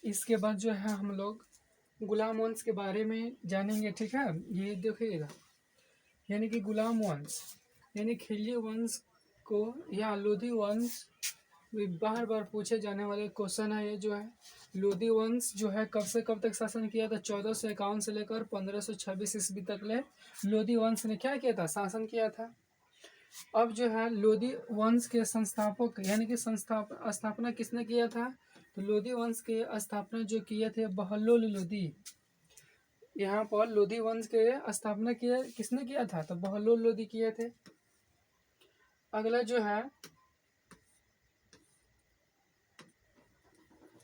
इसके बाद जो है हम लोग गुलाम वंश के बारे में जानेंगे, ठीक है। ये देखिएगा, यानी कि गुलाम वंश यानी खिलजी वंश को या लोधी वंश बार बार पूछे जाने वाले क्वेश्चन है। ये जो है लोधी वंश जो है कब से कब तक शासन किया था? 1451 से लेकर 1526 ईस्वी तक ले लोधी वंश ने क्या किया था? शासन किया था। अब जो है लोधी वंश के संस्थापक यानी कि स्थापना किसने किया था? तो लोधी वंश के स्थापना जो किए थे बहलोल लोधी। यहाँ पर लोधी वंश के स्थापना किया किसने किया था? तो बहलोल लोधी किए थे। अगला जो है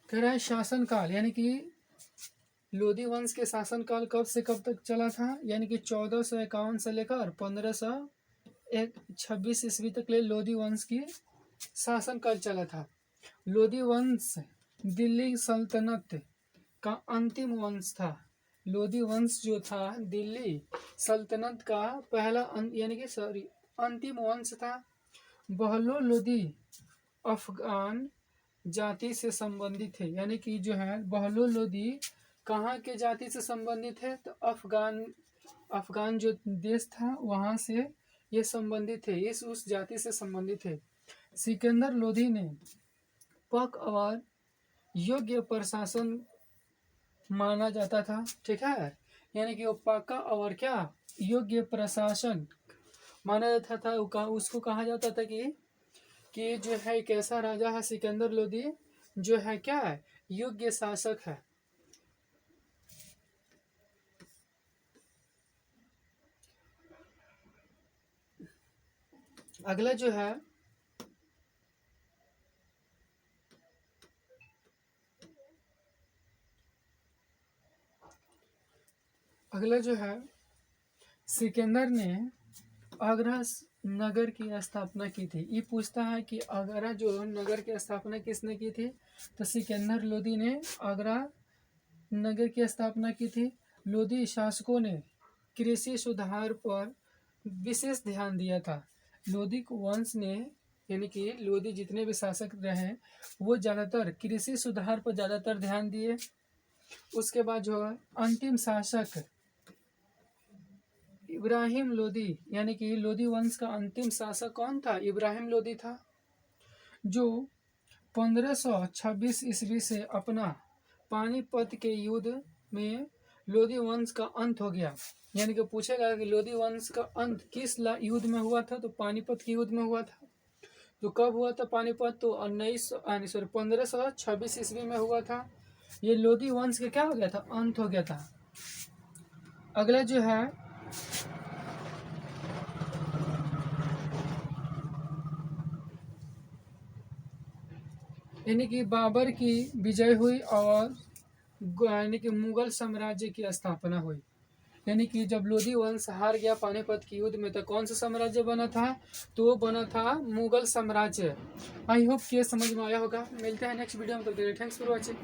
कह रहा है शासनकाल, यानी कि लोधी वंश के शासनकाल कब से कब तक चला था? यानी कि 1451 से लेकर 1526 ईस्वी तक ले लोधी वंश की शासनकाल चला था। लोधी वंश दिल्ली सल्तनत का अंतिम वंश था। लोधी वंश जो था दिल्ली सल्तनत का पहला यानी कि अंतिम वंश था। बहलोल लोधी अफगान जाति से संबंधित है, यानी कि जो है बहलोल लोधी कहाँ के जाति से संबंधित है? तो अफगान जो देश था वहाँ से ये संबंधित है, इस उस जाति से संबंधित है। सिकंदर लोधी ने पक और योग्य प्रशासन माना जाता था, ठीक है। यानी कि वो पक्का और क्या योग्य प्रशासन माना जाता था। उसको कहा जाता था कि जो है एक ऐसा राजा है सिकंदर लोधी जो है क्या है? योग्य शासक है। अगला जो है सिकंदर ने आगरा नगर की स्थापना की थी। ये पूछता है कि आगरा जो नगर की स्थापना किसने की थी? तो सिकंदर लोधी ने आगरा नगर की स्थापना की थी। लोधी शासकों ने कृषि सुधार पर विशेष ध्यान दिया था। लोधी वंश ने यानी कि लोधी जितने भी शासक रहे वो ज़्यादातर कृषि सुधार पर ज़्यादातर ध्यान दिए। उसके बाद जो है अंतिम शासक इब्राहिम लोधी, यानी कि लोधी वंश का अंतिम शासक कौन था? इब्राहिम लोधी था, जो 1526 ईस्वी से अपना पानीपत के युद्ध में लोधी वंश का अंत हो गया। यानी कि पूछेगा कि लोधी वंश का अंत किस युद्ध में हुआ था? तो पानीपत के युद्ध में हुआ था। तो कब हुआ था पानीपत? तो 1526 ईस्वी में हुआ था। ये लोधी वंश का क्या हो गया था? अंत हो गया था। अगला जो है यानी कि बाबर की विजय हुई और यानी कि मुगल साम्राज्य की स्थापना हुई। यानी कि जब लोधी वंश हार गया पानीपत की युद्ध में तो कौन सा साम्राज्य बना था? तो वो बना था मुगल साम्राज्य। आई होप कि समझ में आया होगा। मिलते हैं नेक्स्ट वीडियो में, तो थैंक्स फॉर वॉचिंग।